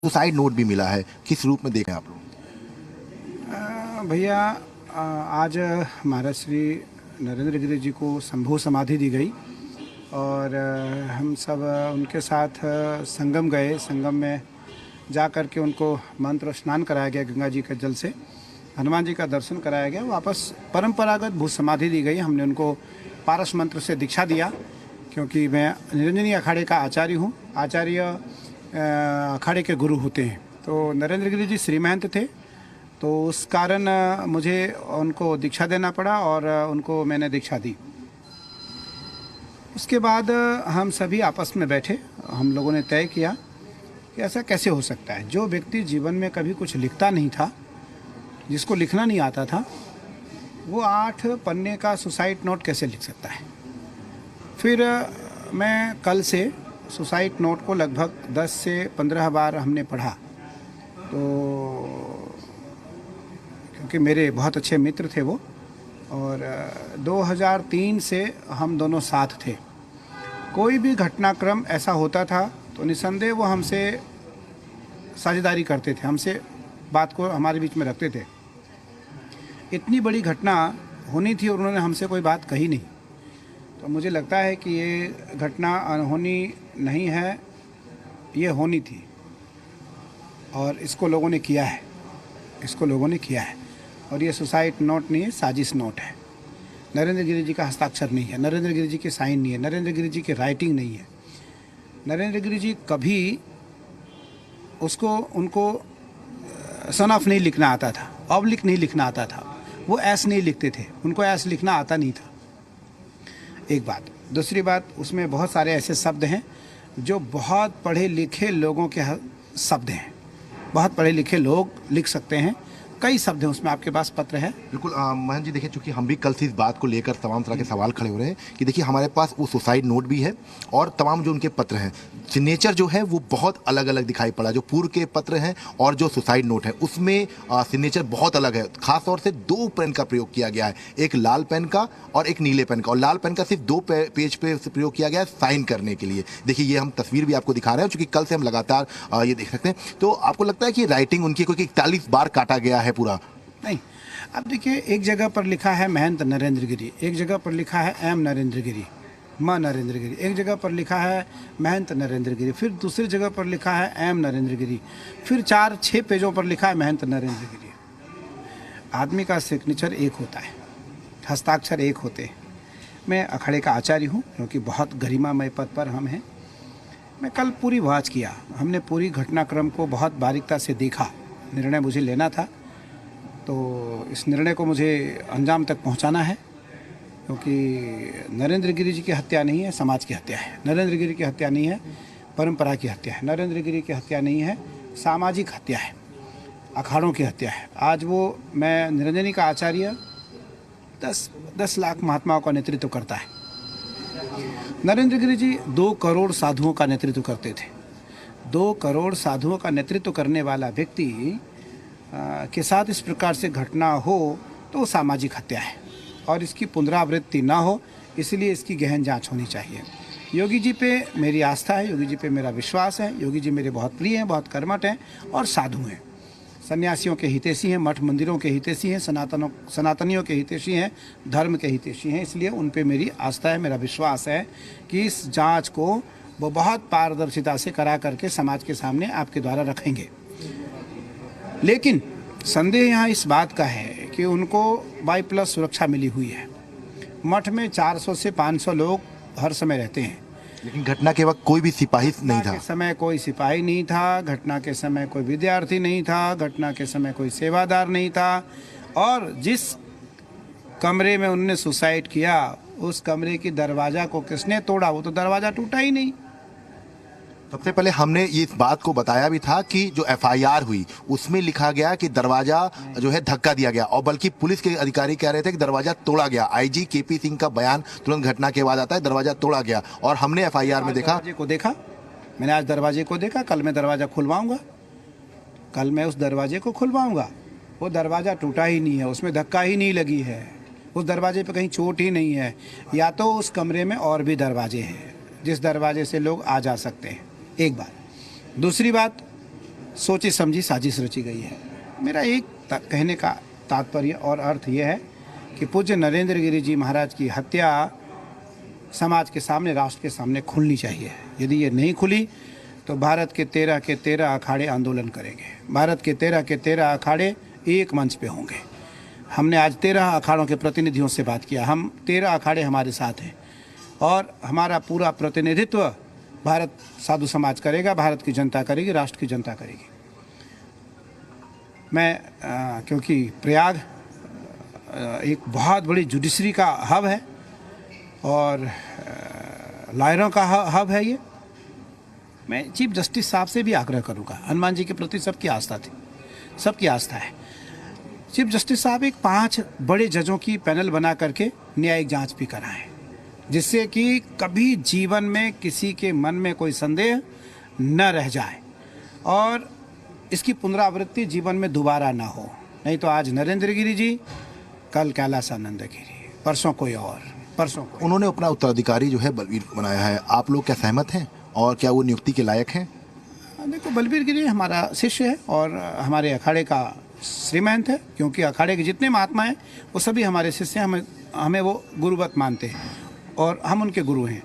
Suicide note भी मिला है, किस रूप में देखें आप लोग? भैया, आज महाराज श्री नरेंद्र गिरि जी को संभू समाधि दी गई और हम सब उनके साथ संगम गए। संगम में जा कर के उनको मंत्र स्नान कराया गया, गंगा जी के जल से हनुमान जी का दर्शन कराया गया। वापस परंपरागत भू समाधि दी गई। हमने उनको पारस मंत्र से दीक्षा दिया, क्योंकि मैं निरंजनी अखाड़े का आचार्य हूँ। आचार्य अखाड़े के गुरु होते हैं। तो नरेंद्र गिरि जी श्री महंत थे, तो उस कारण मुझे उनको दीक्षा देना पड़ा और उनको मैंने दीक्षा दी। उसके बाद हम सभी आपस में बैठे, हम लोगों ने तय किया कि ऐसा कैसे हो सकता है। जो व्यक्ति जीवन में कभी कुछ लिखता नहीं था, जिसको लिखना नहीं आता था, वो 8 पन्ने का सुसाइड नोट कैसे लिख सकता है। फिर मैं कल से सुसाइड नोट को लगभग 10 से 15 बार हमने पढ़ा। तो क्योंकि मेरे बहुत अच्छे मित्र थे वो, और 2003 से हम दोनों साथ थे। कोई भी घटनाक्रम ऐसा होता था तो निसंदेह वो हमसे साझेदारी करते थे, हमसे बात को हमारे बीच में रखते थे। इतनी बड़ी घटना होनी थी और उन्होंने हमसे कोई बात कही नहीं। तो मुझे लगता है कि ये घटना अनहोनी नहीं है, ये होनी थी और इसको लोगों ने किया है, इसको लोगों ने किया है। और ये सुसाइड नोट नहीं है, साजिश नोट है। नरेंद्र गिरि जी का हस्ताक्षर नहीं है, नरेंद्र गिरि जी के साइन नहीं है, नरेंद्र गिरि जी की राइटिंग नहीं है। नरेंद्र गिरि जी कभी उनको सन ऑफ नहीं लिखना आता था, ऑब्लिक नहीं लिखना आता था, वो ऐस नहीं लिखते थे, उनको ऐस लिखना आता नहीं था। एक बात। दूसरी बात, उसमें बहुत सारे ऐसे शब्द हैं जो बहुत पढ़े लिखे लोगों के शब्द हैं। बहुत पढ़े लिखे लोग लिख सकते हैं, कई शब्द हैं उसमें। आपके पास पत्र है? बिल्कुल महंत जी, देखिए चूंकि हम भी कल से इस बात को लेकर तमाम तरह के सवाल खड़े हो रहे हैं कि देखिए हमारे पास वो सुसाइड नोट भी है और तमाम जो उनके पत्र हैं, सिग्नेचर जो है वो बहुत अलग अलग दिखाई पड़ा। जो पूर्व के पत्र हैं और जो सुसाइड नोट है उसमें सिग्नेचर बहुत अलग है। खास तौर से 2 पेन का प्रयोग किया गया है, एक लाल पेन का और एक नीले पेन का। और लाल पेन का सिर्फ 2 पेज पे प्रयोग किया गया है साइन करने के लिए। देखिए ये हम तस्वीर भी आपको दिखा रहे हैं, चूंकि कल से हम लगातार ये देख सकते हैं। तो आपको लगता है कि राइटिंग उनकी कोई 41 बार काटा गया है पूरा? नहीं। अब देखिए, एक जगह पर लिखा है महंत नरेंद्र गिरि, एक जगह पर लिखा है एम नरेंद्र गिरि, म नरेंद्र गिरि, एक जगह पर लिखा है महंत नरेंद्र गिरि, फिर दूसरी जगह पर लिखा है एम नरेंद्र गिरि, फिर 4-6 पेजों पर लिखा है महंत नरेंद्र गिरि। आदमी का सिग्नेचर एक होता है, हस्ताक्षर एक होते हैं। मैं अखाड़े का आचार्य हूँ, क्योंकि बहुत गरिमामय पद पर हम हैं। मैं कल पूरी वाच किया, हमने पूरी घटनाक्रम को बहुत बारीकता से देखा। निर्णय मुझे लेना था, तो इस निर्णय को मुझे अंजाम तक पहुंचाना है, क्योंकि नरेंद्र गिरि जी की हत्या नहीं है, समाज की हत्या है। नरेंद्र गिरि की हत्या नहीं है, परंपरा की हत्या है। नरेंद्र गिरि की हत्या नहीं है, सामाजिक हत्या है, अखाड़ों की हत्या है। आज वो, मैं निरंजनी का आचार्य 10 लाख महात्माओं का नेतृत्व करता है। नरेंद्र गिरि जी 2 करोड़ साधुओं का नेतृत्व करते थे। 2 करोड़ साधुओं का नेतृत्व करने वाला व्यक्ति के साथ इस प्रकार से घटना हो तो वो सामाजिक हत्या है और इसकी पुनरावृत्ति ना हो, इसलिए इसकी गहन जांच होनी चाहिए। योगी जी पे मेरी आस्था है, योगी जी पे मेरा विश्वास है। योगी जी मेरे बहुत प्रिय हैं, बहुत कर्मठ हैं और साधु हैं। सन्यासियों के हितैषी हैं, मठ मंदिरों के हितैषी हैं, सनातनियों के हितैषी हैं, धर्म के हितैषी हैं। इसलिए उन पे मेरी आस्था है, मेरा विश्वास है कि इस जाँच को वो बहुत पारदर्शिता से करा करके समाज के सामने आपके द्वारा रखेंगे। लेकिन संदेह यहाँ इस बात का है कि उनको Y+ सुरक्षा मिली हुई है। मठ में 400 से 500 लोग हर समय रहते हैं, लेकिन घटना के वक्त कोई भी सिपाही नहीं था। घटना के समय कोई सिपाही नहीं था, घटना के समय कोई विद्यार्थी नहीं था, घटना के समय कोई सेवादार नहीं था। और जिस कमरे में उन्होंने सुसाइड किया, उस कमरे की दरवाज़ा को किसने तोड़ा? वो तो दरवाज़ा टूटा ही नहीं। सबसे पहले हमने ये इस बात को बताया भी था कि जो FIR हुई उसमें लिखा गया कि दरवाजा जो है धक्का दिया गया, और बल्कि पुलिस के अधिकारी कह रहे थे कि दरवाजा तोड़ा गया। IG KP सिंह का बयान तुरंत घटना के बाद आता है, दरवाजा तोड़ा गया। और हमने FIR में देखा, मैंने आज दरवाजे को देखा, कल मैं दरवाजा खुलवाऊंगा, कल मैं उस दरवाजे को खुलवाऊंगा। वो दरवाजा टूटा ही नहीं है, उसमें धक्का ही नहीं लगी है, उस दरवाजे पर कहीं चोट ही नहीं है। या तो उस कमरे में और भी दरवाजे हैं जिस दरवाजे से लोग आ जा सकते हैं। एक बात। दूसरी बात, सोची समझी साजिश रची गई है। मेरा एक कहने का तात्पर्य और अर्थ यह है कि पूज्य नरेंद्र गिरी जी महाराज की हत्या समाज के सामने, राष्ट्र के सामने खुलनी चाहिए। यदि ये नहीं खुली तो भारत के 13 अखाड़े आंदोलन करेंगे। भारत के 13 अखाड़े एक मंच पे होंगे। हमने आज 13 अखाड़ों के प्रतिनिधियों से बात किया। हम 13 अखाड़े हमारे साथ हैं और हमारा पूरा प्रतिनिधित्व भारत साधु समाज करेगा, भारत की जनता करेगी, राष्ट्र की जनता करेगी। मैं क्योंकि प्रयाग एक बहुत बड़ी जुडिशरी का हब है और लॉयरों का हब है ये। मैं चीफ जस्टिस साहब से भी आग्रह करूँगा, हनुमान जी के प्रति सबकी आस्था थी, सबकी आस्था है। चीफ जस्टिस साहब एक 5 बड़े जजों की पैनल बना करके न्यायिक जांच भी कराएं, जिससे कि कभी जीवन में किसी के मन में कोई संदेह न रह जाए और इसकी पुनरावृत्ति जीवन में दोबारा ना हो। नहीं तो आज नरेंद्र गिरी जी, कल कैलासानंद गिरी, परसों कोई और, परसों कोई। उन्होंने अपना उत्तराधिकारी जो है बलवीर बनाया है, आप लोग क्या सहमत हैं और क्या वो नियुक्ति के लायक हैं? देखो, बलबीर गिरी हमारा शिष्य है और हमारे अखाड़े का श्रीमंत है, क्योंकि अखाड़े के जितने महात्मा हैं वो सभी हमारे शिष्य हैं। हमें वो गुरुवत मानते हैं और हम उनके गुरु हैं।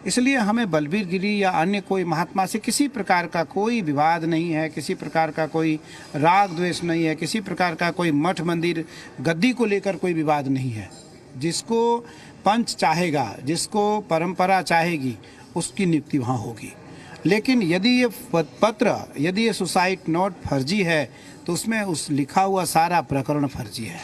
इसलिए हमें बलबीर गिरी या अन्य कोई महात्मा से किसी प्रकार का कोई विवाद नहीं है, किसी प्रकार का कोई राग द्वेष नहीं है, किसी प्रकार का कोई मठ मंदिर गद्दी को लेकर कोई विवाद नहीं है। जिसको पंच चाहेगा, जिसको परंपरा चाहेगी, उसकी नियुक्ति वहाँ होगी। लेकिन यदि ये पत्र, यदि ये सुसाइड नोट फर्जी है तो उसमें उस लिखा हुआ सारा प्रकरण फर्जी है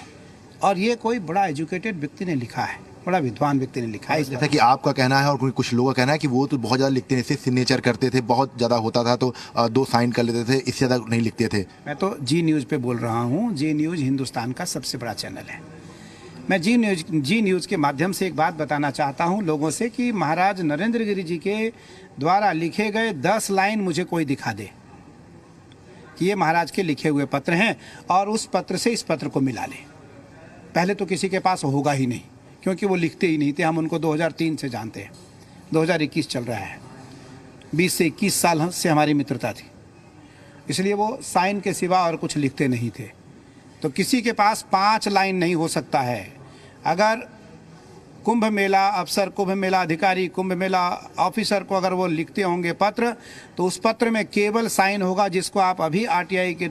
और ये कोई बड़ा एजुकेटेड व्यक्ति ने लिखा है, बड़ा विद्वान व्यक्ति ने लिखा है। जैसा कि आपका कहना है और कुछ लोगों का कहना है कि वो तो बहुत ज़्यादा लिखते थे, सिग्नेचर करते थे, बहुत ज़्यादा होता था तो 2 साइन कर लेते थे, इससे ज़्यादा नहीं लिखते थे। मैं तो जी न्यूज़ पे बोल रहा हूँ। जी न्यूज़ हिंदुस्तान का सबसे बड़ा चैनल है। मैं जी न्यूज़ के माध्यम से एक बात बताना चाहता हूँ लोगों से कि महाराज नरेंद्र गिरी जी के द्वारा लिखे गए 10 लाइन मुझे कोई दिखा दे कि ये महाराज के लिखे हुए पत्र हैं और उस पत्र से इस पत्र को मिला ले। पहले तो किसी के पास होगा ही नहीं, क्योंकि वो लिखते ही नहीं थे। हम उनको 2003 से जानते हैं, 2021 चल रहा है, 20 से 21 साल से हमारी मित्रता थी। इसलिए वो साइन के सिवा और कुछ लिखते नहीं थे। तो किसी के पास 5 लाइन नहीं हो सकता है। अगर कुंभ मेला अफसर, कुंभ मेला अधिकारी, कुंभ मेला ऑफिसर को अगर वो लिखते होंगे पत्र, तो उस पत्र में केवल साइन होगा, जिसको आप अभी आरटीआई के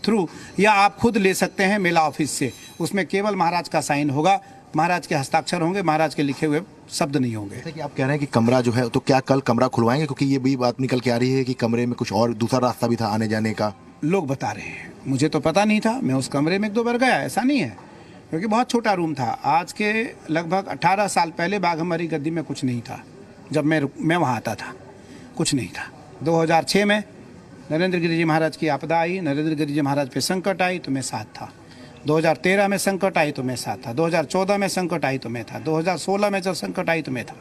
थ्रू या आप खुद ले सकते हैं मेला ऑफिस से। उसमें केवल महाराज का साइन होगा, महाराज के हस्ताक्षर होंगे, महाराज के लिखे हुए शब्द नहीं होंगे। जैसे कि आप कह रहे हैं कि कमरा जो है, तो क्या कल कमरा खुलवाएंगे? क्योंकि ये भी बात निकल के आ रही है कि कमरे में कुछ और दूसरा रास्ता भी था आने जाने का। लोग बता रहे हैं, मुझे तो पता नहीं था। मैं उस कमरे में 1-2 बार गया, ऐसा नहीं है, क्योंकि बहुत छोटा रूम था। आज के लगभग 18 साल पहले बाघमारी गद्दी में कुछ नहीं था। जब मैं वहाँ आता था कुछ नहीं था। 2006 में नरेंद्र गिरी जी महाराज की आपदा आई, नरेंद्र गिरी जी महाराज पे संकट आई तो मैं साथ था। 2013 में संकट आई तो मैं साथ था। 2014 में संकट आई तो मैं था। 2016 में जब संकट आई तो मैं था।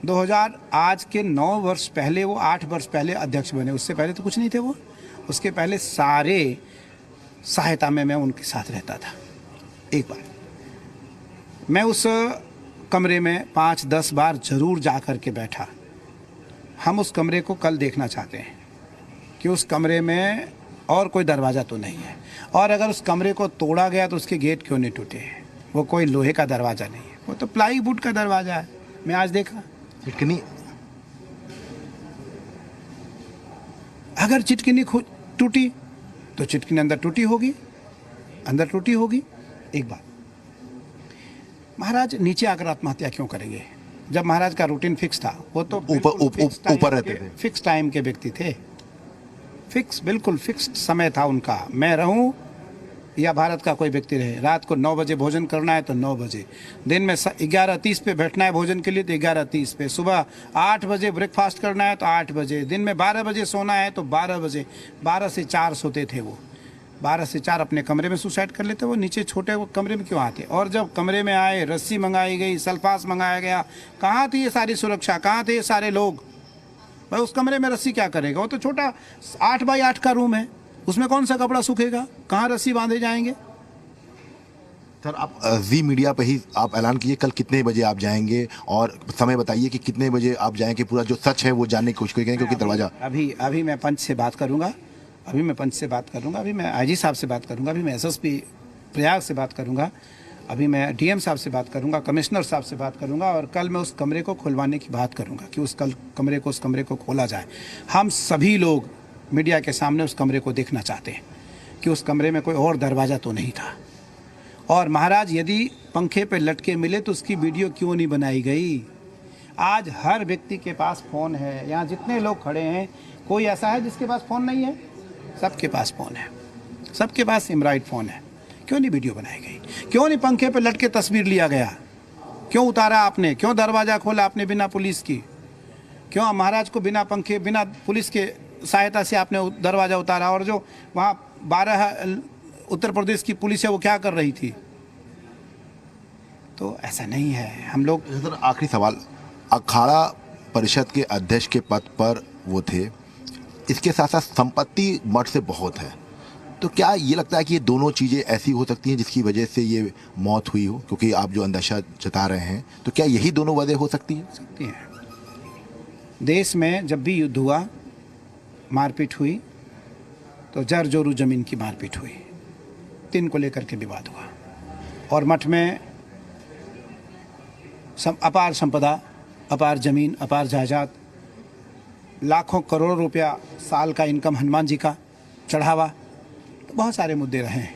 2000 आज के 9 वर्ष पहले, वो 8 वर्ष पहले अध्यक्ष बने, उससे पहले तो कुछ नहीं थे वो। उसके पहले सारे सहायता में मैं उनके साथ रहता था। एक बार मैं उस कमरे में 5-10 बार जरूर जा कर के बैठा। हम उस कमरे को कल देखना चाहते हैं कि उस कमरे में और कोई दरवाज़ा तो नहीं है, और अगर उस कमरे को तोड़ा गया तो उसके गेट क्यों नहीं टूटे हैं। वो कोई लोहे का दरवाज़ा नहीं है, वो तो प्लाईवुड का दरवाज़ा है। मैं आज देखा, चिटकनी, अगर चिटकनी टूटी तो चिटकनी अंदर टूटी होगी, अंदर टूटी होगी। एक बात, महाराज नीचे आकर आत्महत्या क्यों करेंगे जब महाराज का रूटीन फिक्स था? वो तो ऊपर रहते थे, फिक्स टाइम के व्यक्ति थे। फिक्स, बिल्कुल फिक्स्ड समय था उनका। मैं रहूं या भारत का कोई व्यक्ति रहे, रात को 9 बजे भोजन करना है तो 9 बजे, दिन में 11:30 पे बैठना है भोजन के लिए तो 11:30 पे, सुबह 8 बजे ब्रेकफास्ट करना है तो 8 बजे, दिन में 12 बजे सोना है तो 12 बजे, 12 से 4 सोते थे वो। 12 से 4 अपने कमरे में सुसाइड कर लेते। वो नीचे छोटे वो कमरे में क्यों आते? और जब कमरे में आए, रस्सी मंगाई गई, सल्फास मंगाया गया, कहाँ थी ये सारी सुरक्षा, कहाँ थे ये सारे लोग? भाई उस कमरे में रस्सी क्या करेगा? वो तो छोटा 8 बाई 8 का रूम है, उसमें कौन सा कपड़ा सूखेगा? कहाँ रस्सी बांधे जाएंगे? सर आप जी मीडिया पे ही आप ऐलान कीजिए कल कितने बजे आप जाएंगे और समय बताइए कि कितने बजे आप जाएंगे, पूरा जो सच है वो जानने की कोशिश करेंगे क्योंकि दरवाजा अभी मैं पंच से बात करूंगा, अभी मैं आईजी साहब से बात करूंगा, अभी मैं एसएसपी प्रयाग से बात करूंगा, अभी मैं डीएम साहब से बात करूंगा, कमिश्नर साहब से बात करूंगा और कल मैं उस कमरे को खुलवाने की बात करूंगा कि उस कमरे को खोला जाए। हम सभी लोग मीडिया के सामने उस कमरे को देखना चाहते हैं कि उस कमरे में कोई और दरवाज़ा तो नहीं था। और महाराज यदि पंखे पे लटके मिले तो उसकी वीडियो क्यों नहीं बनाई गई? आज हर व्यक्ति के पास फ़ोन है, यहाँ जितने लोग खड़े हैं कोई ऐसा है जिसके पास फ़ोन नहीं है? सबके पास फ़ोन है, सबके पास एंड्रॉइड फ़ोन है। क्यों नहीं वीडियो बनाई गई? क्यों नहीं पंखे पे लटके तस्वीर लिया गया? क्यों उतारा आपने? क्यों दरवाज़ा खोला आपने बिना पुलिस की? क्यों महाराज को बिना पंखे बिना पुलिस के सहायता से आपने दरवाज़ा उतारा? और जो वहाँ 12 उत्तर प्रदेश की पुलिस है वो क्या कर रही थी? तो ऐसा नहीं है। हम लोग सर आखिरी सवाल, अखाड़ा परिषद के अध्यक्ष के पद पर वो थे, इसके साथ साथ संपत्ति मठ से बहुत है, तो क्या ये लगता है कि ये दोनों चीज़ें ऐसी हो सकती हैं जिसकी वजह से ये मौत हुई हो? क्योंकि आप जो अंदेशा जता रहे हैं, तो क्या यही दोनों वजह हो सकती है? देश में जब भी युद्ध हुआ, मारपीट हुई, तो जर जोरू जमीन की मारपीट हुई, 3 को लेकर के विवाद हुआ और मठ में अपार संपदा, अपार जमीन, अपार जायदाद, लाखों करोड़ों रुपया साल का इनकम हनुमान जी का चढ़ावा, तो बहुत सारे मुद्दे रहे हैं।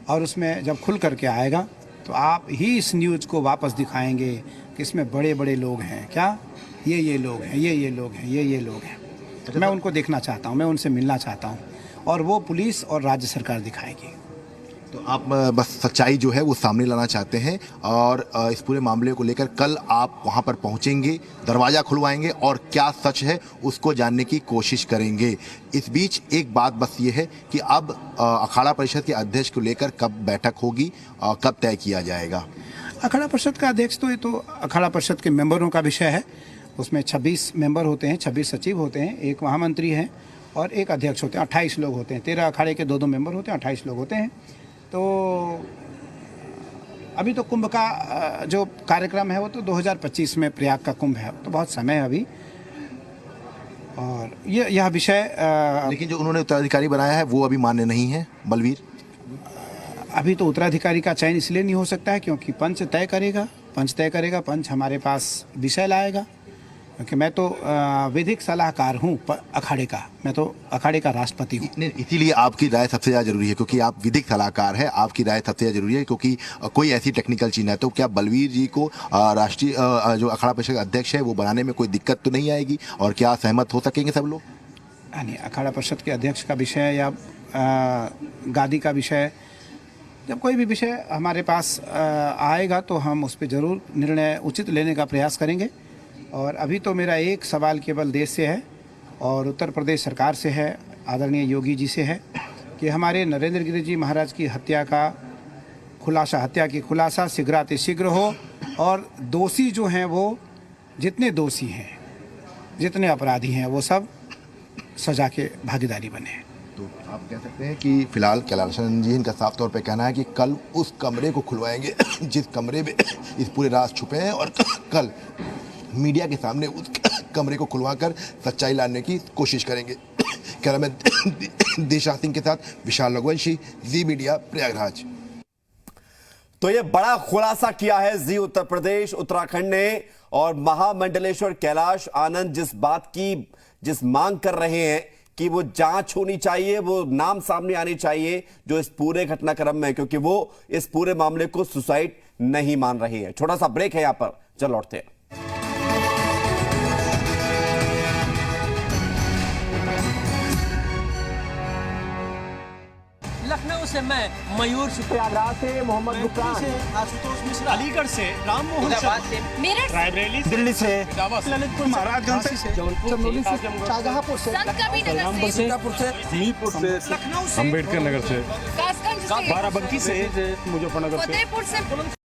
और उसमें जब खुल करके आएगा तो आप ही इस न्यूज़ को वापस दिखाएंगे कि इसमें बड़े बड़े लोग हैं। क्या ये लोग हैं, ये लोग हैं, ये लोग हैं। मैं उनको देखना चाहता हूँ, मैं उनसे मिलना चाहता हूँ और वो पुलिस और राज्य सरकार दिखाएगी। तो आप बस सच्चाई जो है वो सामने लाना चाहते हैं और इस पूरे मामले को लेकर कल आप वहां पर पहुंचेंगे, दरवाज़ा खुलवाएंगे और क्या सच है उसको जानने की कोशिश करेंगे। इस बीच एक बात बस ये है कि अब अखाड़ा परिषद के अध्यक्ष को लेकर कब बैठक होगी, कब तय किया जाएगा? अखाड़ा परिषद का अध्यक्ष तो ये तो अखाड़ा परिषद के मेंबरों का विषय है। उसमें 26 मेंबर होते हैं, 26 सचिव होते हैं, एक महामंत्री हैं और एक अध्यक्ष होते हैं। 28 लोग होते हैं। 13 अखाड़े के 2-2 मेंबर होते हैं, 28 लोग होते हैं। तो अभी तो कुंभ का जो कार्यक्रम है वो तो 2025 में प्रयाग का कुंभ है, तो बहुत समय है अभी। और यह विषय लेकिन जो उन्होंने उत्तराधिकारी बनाया है वो अभी मान्य नहीं है बलवीर? अभी तो उत्तराधिकारी का चयन इसलिए नहीं हो सकता है क्योंकि पंच तय करेगा, पंच हमारे पास विषय लाएगा। क्योंकि मैं तो विधिक सलाहकार हूँ अखाड़े का, मैं तो अखाड़े का राष्ट्रपति हूँ। इसीलिए आपकी राय सबसे ज़्यादा जरूरी है, क्योंकि आप विधिक सलाहकार हैं, आपकी राय सबसे ज़्यादा जरूरी है क्योंकि कोई ऐसी टेक्निकल चीज़ है। तो क्या बलवीर जी को राष्ट्रीय जो अखाड़ा परिषद अध्यक्ष है वो बनाने में कोई दिक्कत तो नहीं आएगी और क्या सहमत हो सकेंगे सब लोग? नहीं, अखाड़ा परिषद के अध्यक्ष का विषय या गादी का विषय, जब कोई भी विषय हमारे पास आएगा तो हम उस पर ज़रूर निर्णय उचित लेने का प्रयास करेंगे। और अभी तो मेरा एक सवाल केवल देश से है और उत्तर प्रदेश सरकार से है, आदरणीय योगी जी से है कि हमारे नरेंद्र गिरि जी महाराज की हत्या की खुलासा शीघ्र हो और दोषी जो हैं वो जितने दोषी हैं, जितने अपराधी हैं वो सब सजा के भागीदारी बने। तो आप कह सकते हैं कि फिलहाल कैलाश आनंद जी, इनका साफ तौर पे कहना है कि कल उस कमरे को खुलवाएंगे जिस कमरे में इस पूरे राज छुपे हैं और कल मीडिया के सामने उस कमरे को खुलवाकर सच्चाई लाने की कोशिश करेंगे। कैमरामैन देशा सिंह के साथ विशाल रघुवंशी, जी मीडिया, प्रयागराज। तो ये बड़ा खुलासा किया है जी उत्तर प्रदेश उत्तराखंड ने और महामंडलेश्वर कैलाश आनंद जिस मांग कर रहे हैं कि वो जांच होनी चाहिए, वो नाम सामने आनी चाहिए जो इस पूरे घटनाक्रम में, क्योंकि वो इस पूरे मामले को सुसाइड नहीं मान रही है। छोटा सा ब्रेक है यहां पर, चल लौटते हैं। लखनऊ से मैं मयूर, प्रयागराज से मोहम्मद गुप्ता से आशुतोष मिश्रा, अलीगढ़ से राम मोहन से मेरठ, रायबरेली, दिल्ली से ललितपुर, महाराजगंज से, चंदौली से, शाहजहांपुर से, संतकबीरनगर से, मीरपुर से, लखनऊ से, अम्बेडकर नगर से, कासगंज से, बाराबंकी से, मुजफ्फरनगर से, फतेहपुर से।